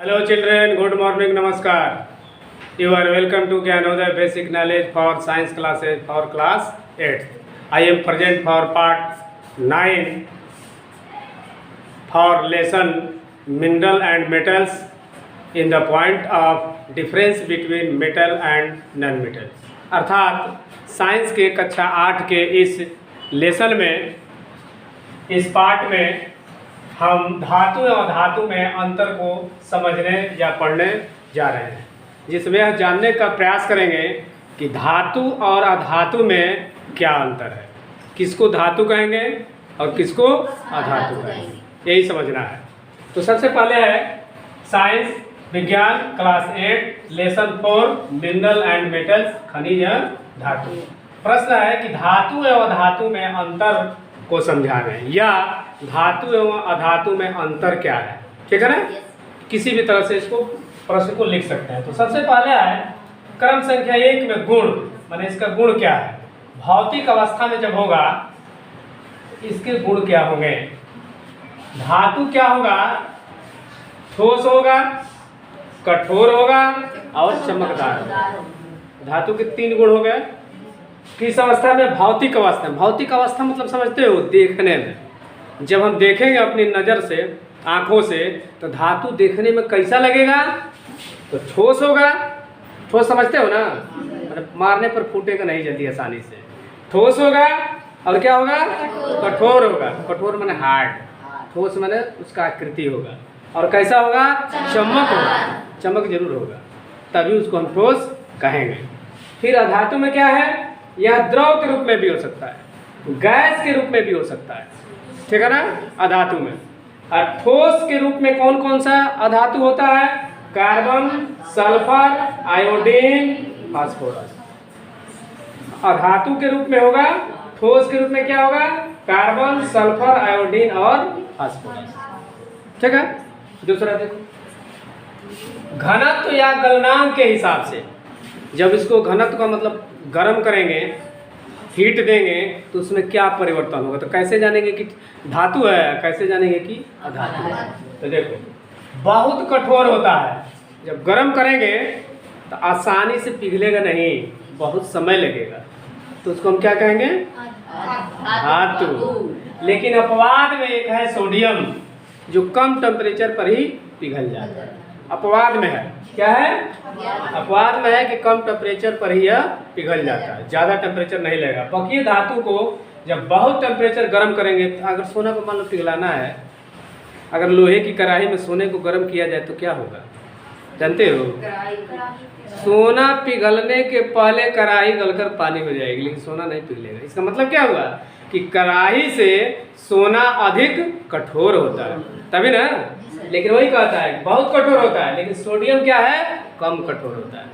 Hello children, good morning, namaskar. You are welcome to Gyanodaya Basic Knowledge for Science classes for class 8th. I am present for part 9 for lesson Mineral and Metals in the point of difference between metal and non-metal. अर्थात science के कक्षा 8 के इस lesson में, इस part में हम धातु और धातु में अंतर को समझने या पढ़ने जा रहे हैं, जिसमें यह जानने का प्रयास करेंगे कि धातु और अधातु में क्या अंतर है, किसको धातु कहेंगे और किसको अधातु कहेंगे, यही समझना है। तो सबसे पहले है साइंस विज्ञान class 8 lesson 4 mineral and metals, खनिज धातु। प्रश्न है कि धातु एवं अधातु में अंतर को समझा रहे हैं या धातु एवं अधातु में अंतर क्या है, ठीक है ना। किसी भी तरह से इसको प्रश्न को लिख सकते हैं। तो सबसे पहले है क्रम संख्या 1 में गुण, माने इसका गुण क्या है। भौतिक अवस्था में जब होगा इसके गुण क्या होंगे। धातु क्या होगा, ठोस होगा, कठोर होगा और चमकदार होगा। धातु के 3 गुण हो गए। किस अवस्था में, भौतिक अवस्था में। भौतिक अवस्था मतलब समझते हो, देखने में। जब हम देखेंगे अपनी नज़र से, आँखों से, तो धातु देखने में कैसा लगेगा, तो ठोस होगा। ठोस समझते हो ना, मतलब मारने पर फूटेगा नहीं जल्दी आसानी से। ठोस होगा और क्या होगा, कठोर होगा। कठोर माने हार्ड, ठोस माने उसका आकृति होगा। और कैसा होगा, चमक होगा, चमक जरूर होगा, तभी उसको हम ठोस कहेंगे। फिर अधातु में क्या है, यह द्रव के रूप में भी हो सकता है, गैस के रूप में भी हो सकता है, ठीक है ना, अधातु में। और ठोस के रूप में कौन कौन सा अधातु होता है, कार्बन, सल्फर, आयोडीन, फास्फोरस। अधातु के रूप में होगा, ठोस के रूप में क्या होगा, कार्बन, सल्फर, आयोडीन और फास्फोरस, ठीक है। दूसरा देखो, घनत्व या गलनांक के हिसाब से। जब इसको घनत्व का मतलब गर्म करेंगे, हीट देंगे, तो उसमें क्या परिवर्तन होगा। तो कैसे जानेंगे कि धातु है, कैसे जानेंगे कि अधातु है। तो देखो, बहुत कठोर होता है, जब गर्म करेंगे तो आसानी से पिघलेगा नहीं, बहुत समय लगेगा, तो उसको हम क्या कहेंगे, धातु। लेकिन अपवाद में एक है सोडियम, जो कम टेम्परेचर पर ही पिघल जाता है। अपवाद में है, क्या है, अपवाद में है कि कम टेम्परेचर पर ही यह पिघल जाता है, ज़्यादा टेम्परेचर नहीं लगेगा। बाकी धातु को जब बहुत टेम्परेचर गर्म करेंगे, तो अगर सोना को मान लो पिघलाना है, अगर लोहे की कढ़ाई में सोने को गर्म किया जाए तो क्या होगा, जानते हो। सोना पिघलने के पहले कढ़ाई गलकर पानी हो जाएगी, लेकिन सोना नहीं पिघलेगा। इसका मतलब क्या हुआ कि कढ़ाई से सोना अधिक कठोर होता है, तभी ना। लेकिन वही कहता है बहुत कठोर होता है, लेकिन सोडियम क्या है, कम कठोर होता है,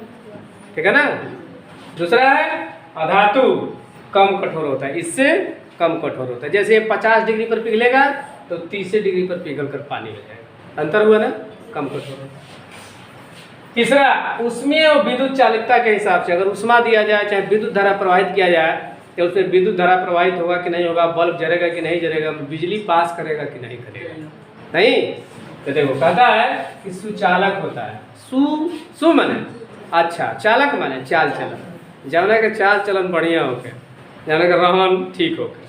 ठीक है ना। दूसरा है अधातु, कम कठोर होता है, इससे कम कठोर होता है। जैसे 50 डिग्री पर पिघलेगा तो 30 डिग्री पर पिघल कर पानी हो जाएगा, अंतर हुआ ना, कम कठोर होता है। तीसरा, ऊष्मीय और विद्युत चालकता के हिसाब से। अगर ऊष्मा दिया जाए, चाहे विद्युत धारा प्रवाहित किया जाए, तो उसमें विद्युत धारा प्रवाहित होगा कि नहीं होगा, बल्ब जलेगा कि नहीं जलेगा, बिजली पास करेगा कि नहीं करेगा, नहीं। तो देखो कहता है कि सुचालक होता है। सु माने अच्छा, चालक माने चाल चलन, जौना के चाल चलन बढ़िया होके, जौना के रहन ठीक होके,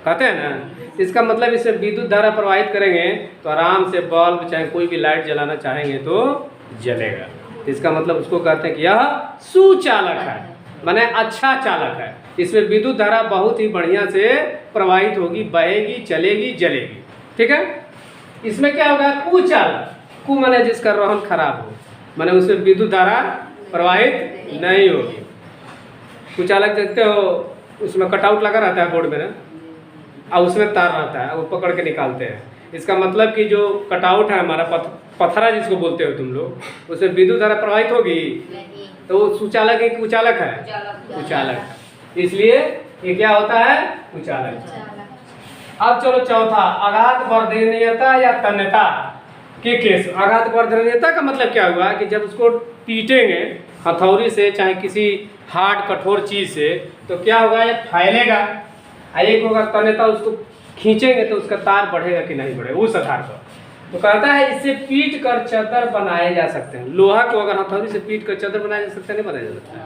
कहते हैं ना। इसका मतलब इससे विद्युत धारा प्रवाहित करेंगे तो आराम से बल्ब चाहे कोई भी लाइट जलाना चाहेंगे तो जलेगा। इसका मतलब उसको कहते हैं कि यह सुचालक है, माने अच्छा चालक है। इसमें विद्युत धारा बहुत ही बढ़िया से प्रवाहित होगी, बहेगी, चलेगी, जलेगी, ठीक है। इसमें क्या होगा, कुचालक। कु माने जिसका रोहन खराब हो, माने उसमें विद्युत धारा प्रवाहित नहीं होगी। कुचालक देखते हो, उसमें कटआउट लगा रहता है बोर्ड में ना, और उसमें तार रहता है, वो पकड़ के निकालते हैं। इसका मतलब कि जो कटआउट है हमारा, पथरा जिसको बोलते हो तुम लोग, उसमें विद्युत धारा प्रवाहित होगी, तो वो सुचालक है, कुचालक है, कुचालक। इसलिए ये क्या होता है, कुचालक। अब चलो चौथा, आघात वर्धनीयता या तन्यता के केस। आघात वर्धनीयता का मतलब क्या हुआ कि जब उसको पीटेंगे हथौड़ी से, चाहे किसी हार्ड कठोर चीज से, तो क्या होगा, ये फैलेगा। एक होगा तन्यता, उसको खींचेंगे तो उसका तार बढ़ेगा कि नहीं बढ़ेगा, उस आधार पर। तो कहता है इससे पीट कर चादर बनाए जा सकते हैं। लोहा को अगर हथौड़ी से पीट कर चादर बनाया जा सकता है, नहीं बनाया जा सकता।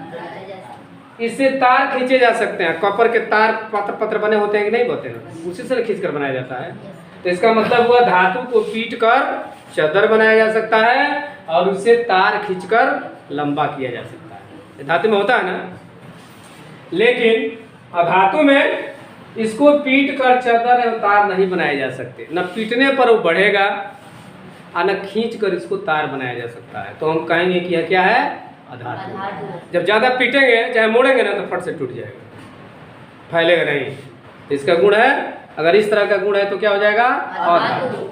इससे तार खींचे जा सकते हैं। कॉपर के तार पत्र पत्र बने होते हैं कि नहीं होते हैं, उसी से खींच कर बनाया जाता है। तो इसका मतलब हुआ धातु को पीट कर चादर बनाया जा सकता है और उससे तार खींचकर लंबा किया जा सकता है। धातु में होता है ना। लेकिन अधातु में इसको पीट कर चादर एवं तार नहीं बनाए जा सकते। न पीटने पर वो बढ़ेगा और न खींच कर इसको तार बनाया जा सकता है। तो हम कहेंगे कि यह क्या है, अधातु। जब ज़्यादा पीटेंगे चाहे मोड़ेंगे ना तो फट से टूट जाएगा, फैलेगा नहीं। तो इसका गुण है, अगर इस तरह का गुण है तो क्या हो जाएगा, अधातु।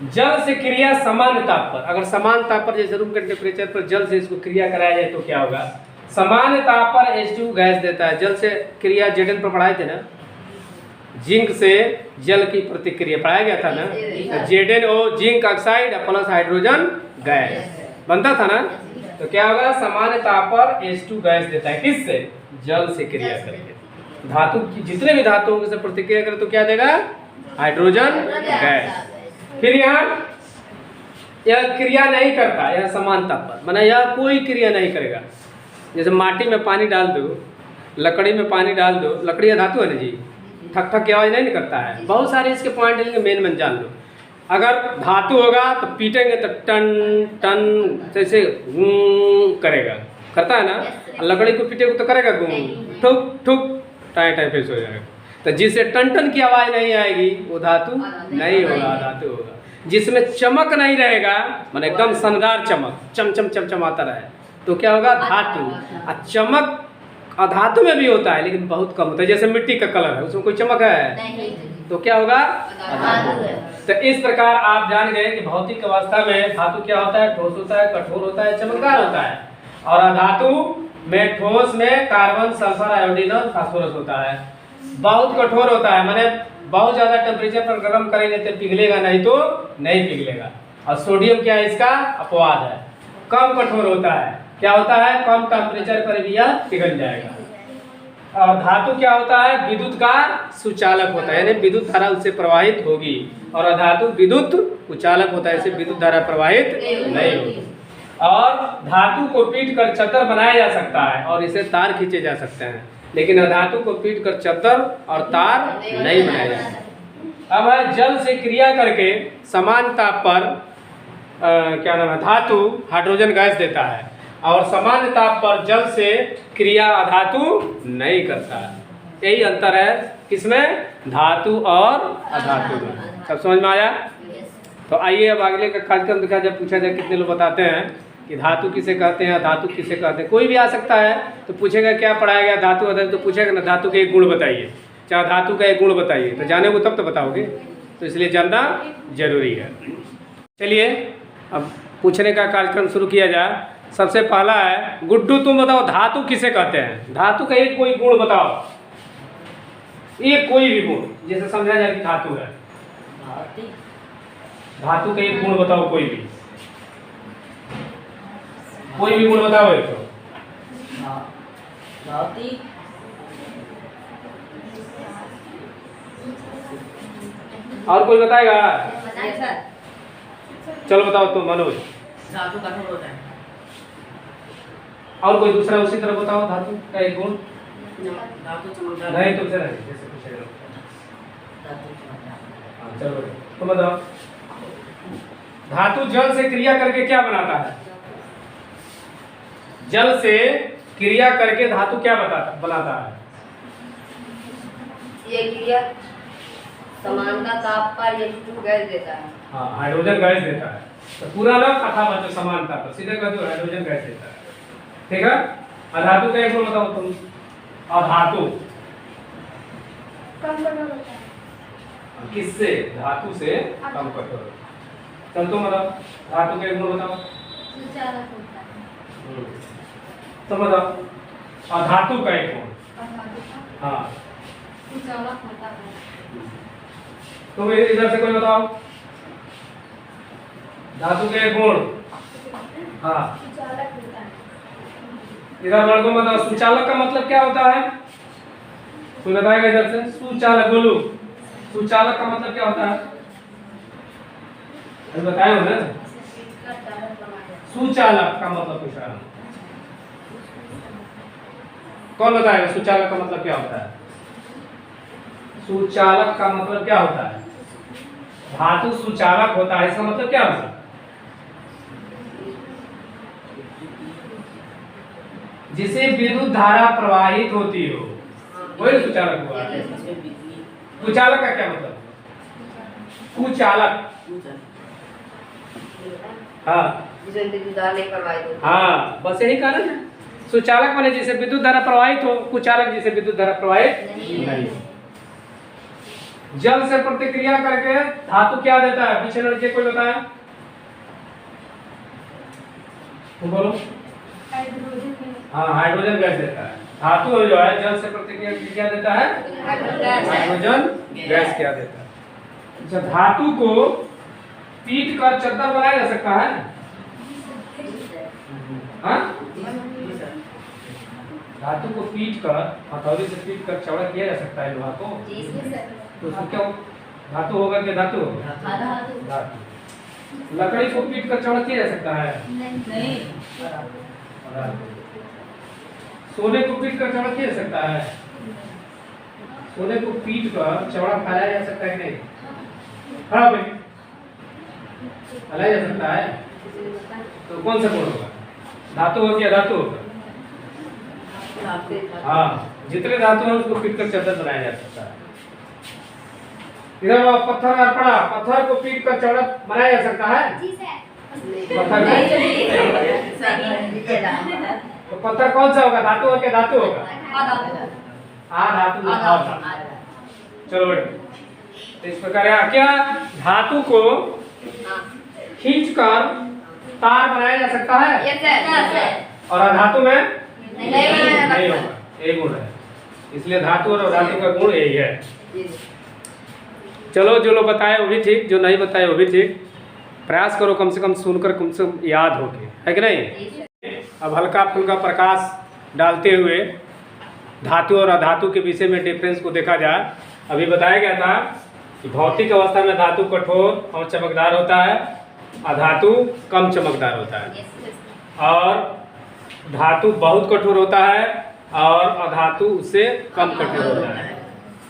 जल से क्रिया समान ताप पर, अगर समान ताप पर जैसे रूम के टेम्परेचर पर जल से इसको क्रिया कराया जाए तो क्या होगा, समान ताप पर H2 गैस देता है। जल से क्रिया Zn पर पढ़ाए थे ना, जिंक से जल की प्रतिक्रिया पढ़ाया गया था ना, ZnO zinc oxide plus hydrogen gas बनता था ना। तो क्या होगा, समान ताप पर H2 गैस देता है, किससे, जल से क्रिया करके। धातु की जितने भी धातुओं से प्रतिक्रिया करे तो क्या देगा, हाइड्रोजन गैस। फिर यहाँ यह क्रिया नहीं करता, यह समान ताप पर, माना यह कोई क्रिया नहीं करेगा। जैसे माटी में पानी डाल दो, लकड़ी में पानी डाल दो, लकड़ी धातु है ना जी, ठक ठक की आवाज़ नहीं करता है। बहुत सारे इसके पॉइंट लेंगे, मेन जान लो। अगर धातु होगा तो पीटेंगे तो टन टन जैसे गूं करेगा, करता है ना। लकड़ी को पीटेगा तो करेगा गूं, ठुक ठुक टाइ टाइ फेस हो जाएगा। तो जिससे टन टन की आवाज़ नहीं आएगी वो धातु नहीं होगा, धातु होगा। जिसमें चमक नहीं रहेगा, माने एकदम शानदार चमक, चमचम चमचमाता रहे, तो क्या होगा, धातु। चमक अधातु में भी होता है लेकिन बहुत कम होता है। जैसे मिट्टी का कलर है, उसमें कोई चमक है नहीं, तो क्या होगा, अधातु। तो इस प्रकार आप जान गए कि भौतिक अवस्था में धातु क्या होता है, ठोस होता है, कठोर होता है, चमकदार होता है। और अधातु में ठोस में कार्बन, सल्फर, आयोडीन और फास्फोरस होता है। बहुत कठोर होता है, माने बहुत ज़्यादा टेम्परेचर पर गर्म करेंगे तो पिघलेगा, नहीं तो नहीं पिघलेगा। और सोडियम क्या है, इसका अपवाद है, कम कठोर होता है। क्या होता है, कम टेम्परेचर पर भी यह पिघल जाएगा। और धातु क्या होता है, विद्युत का सुचालक होता है, यानी विद्युत धारा उससे प्रवाहित होगी। और अधातु विद्युत कुचालक होता है, इससे विद्युत धारा प्रवाहित नहीं होगी। और धातु को पीट कर चादर बनाया जा सकता है और इसे तार खींचे जा सकते हैं, लेकिन अधातु को पीट कर चादर और तार नहीं बनाया जा सकता। अब है जल से क्रिया करके समान ताप पर क्या नाम है, धातु हाइड्रोजन गैस देता है और समान ताप पर जल से क्रिया अधातु नहीं करता है। यही अंतर है किसमें, धातु और अधातु में। सब समझ में आया। तो आइए अब अगले का कार्यक्रम दिखा जाए, पूछा जाए कितने लोग बताते हैं कि धातु किसे कहते हैं, धातु किसे कहते हैं। कोई भी आ सकता है तो पूछेगा क्या पढ़ाया गया, धातु अधातु, तो पूछेगा ना धातु के एक गुण बताइए, चाहे धातु का एक गुण बताइए, तो जानेंगे तब तो बताओगे, तो इसलिए जानना जरूरी है। चलिए अब पूछने का कार्यक्रम शुरू किया जाए। सबसे पहला है, गुड्डू तुम बताओ धातु किसे कहते हैं। धातु का एक कोई गुण बताओ, एक कोई भी गुण, जैसे समझा जाए कि धातु है, धातु का एक गुण बताओ, कोई भी गुण बताओ एक तो। और कोई बताएगा, चलो बताओ तुम मनोज। धातु कठोर होता है। और कोई दूसरा उसी तरह बताओ धातु का एक गुण। धातु चमकदार नहीं तुमसे नहीं, जैसे पूछेगा। धातु चमकदार। चलो तुम बताओ, धातु जल से क्रिया करके क्या बनाता है। जल से क्रिया करके धातु क्या बनाता है। ये क्रिया समानता ताप पर H2 गैस देता है। हाँ, हाइड्रोजन गैस देता है। तो पूरा ना कथा बच्चों समानता पर सीधे कह दो हाइड्रोजन गैस देता है, ठीक है। अधातु का एक गुण बताओ तुम। अधातु कम कठोर होता है। किससे, धातु से कम कठोर। चल तुम बताओ, धातु का एक गुण बताओ। सुचालक होता है। तुम बताओ, अधातु का एक गुण। हाँ, सुचालक होता है। तुम इधर से कोई बताओ, धातु के गुण। हाँ, सुचालक होता है। इधर लड़कों बताओ, सुचालक का मतलब क्या होता है। कोई बताएगा इधर से, सुचालक बोलो, सुचालक का मतलब क्या होता है। अभी बताया हो ना। सुचालक का मतलब पूछ रहा हूं, कौन बताएगा सुचालक का मतलब क्या होता है? सुचालक का मतलब क्या होता है? धातु सुचालक होता है, इसका मतलब क्या होता है? जिसे विद्युत धारा प्रवाहित होती हो, वही सुचालक हुआ। कुचालक का क्या मतलब? कुचालक, हाँ जिसमें विद्युत धारा नहीं प्रवाहित होती। हाँ, बस यही कारण है। सुचालक माने जिसे विद्युत धारा प्रवाहित हो, कुचालक जिसे विद्युत धारा प्रवाहित नहीं हो। जल से प्रतिक्रिया करके धातु क्या देता है? पीछे लड़के कोई बताया, तुम बोलो। हाँ, हाइड्रोजन गैस देता है। धातु जो है जल से प्रतिक्रिया करके क्या देता है? हाइड्रोजन गैस क्या देता है? अच्छा, धातु को पीट कर चद्दर बनाया जा सकता है? हाँ? धातु को पीट कर, हथौड़ी से पीट कर चौड़ा किया जा सकता है लोहा को? तो उसमें क्या धातु होगा कि धातु होगा? धातु। लकड़ी को पीट कर चौड़ा किया जा सकता है? नहीं। सोने को पीट कर चौड़ा किया जा सकता है? सोने को पीट कर चौड़ा फैलाया जा सकता है कि नहीं? हाँ भाई, फैलाया जा सकता है। तो कौन सा गुण होगा? धातु हो या धातु होगा? हाँ, जितने धातु हैं उसको पीट कर चद्दर बनाया जा सकता है। इधर पत्थर अर्पणा, पत्थर को पीट कर चौड़ा बनाया जा सकता है? पत्थर तो पत्थर कौन सा होगा? धातु हो क्या धातु होगा? धातु। चलो बेटा, तो इस प्रकार क्या धातु को खींचकर तार बनाया जा सकता है? और अधातु में नहीं होगा, यही गुण है। इसलिए धातु और अधातु का गुण यही है। चलो, जो लोग बताए वो भी ठीक, जो नहीं बताए वो भी ठीक। प्रयास करो कम से कम सुनकर कम से कम याद होके, है कि नहीं? अब हल्का फुल्का प्रकाश डालते हुए धातु और अधातु के विषय में डिफरेंस को देखा जाए। अभी बताया गया था कि भौतिक अवस्था में धातु कठोर और चमकदार होता है, अधातु कम चमकदार होता है, और धातु बहुत कठोर होता है और अधातु उससे कम कठोर होता है।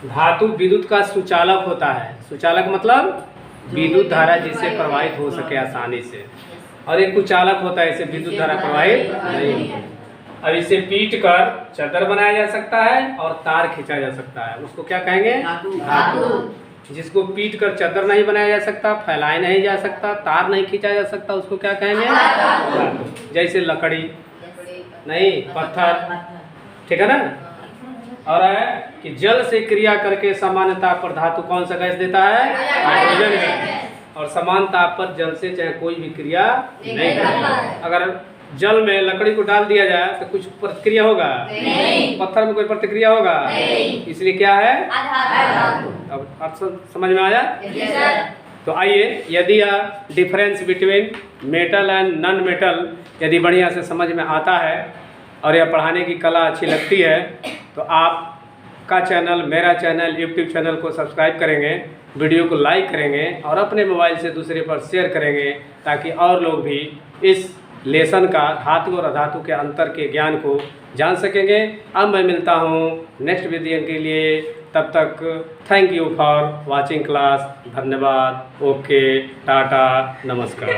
धातु विद्युत का सुचालक होता है। सुचालक मतलब विद्युत धारा जिससे प्रवाहित हो सके आसानी से, और एक कुचालक होता है, इसे विद्युत धारा प्रवाहित नहीं होती। अब इसे पीट कर चद्दर बनाया जा सकता है और तार खींचा जा सकता है, उसको क्या कहेंगे? धातु। जिसको पीट कर चद्दर नहीं बनाया जा सकता, फैलाया नहीं जा सकता, तार नहीं खींचा जा सकता, उसको क्या कहेंगे? धातु। जैसे लकड़ी नहीं, पत्थर, ठीक है ना? और है कि जल से क्रिया करके सामान्य ताप पर धातु कौन सा गैस देता है? Hydrogen gas. और समान ताप पर जल से चाहे कोई भी क्रिया नहीं करता। अगर जल में लकड़ी को डाल दिया जाए तो कुछ प्रतिक्रिया होगा? नहीं। पत्थर में कोई प्रतिक्रिया होगा? नहीं। इसलिए क्या है? अब आप समझ में आया? तो आइए, यदि यह difference between metal and non metal यदि बढ़िया से समझ में आता है और यह पढ़ाने की कला अच्छी लगती है तो आपका चैनल, मेरा चैनल, यूट्यूब चैनल को सब्सक्राइब करेंगे, वीडियो को लाइक करेंगे और अपने मोबाइल से दूसरे पर शेयर करेंगे, ताकि और लोग भी इस लेसन का धातु और अधातु के अंतर के ज्ञान को जान सकेंगे। अब मैं मिलता हूँ नेक्स्ट वीडियो के लिए, तब तक thank you for watching class. धन्यवाद। ओके, टाटा, नमस्कार।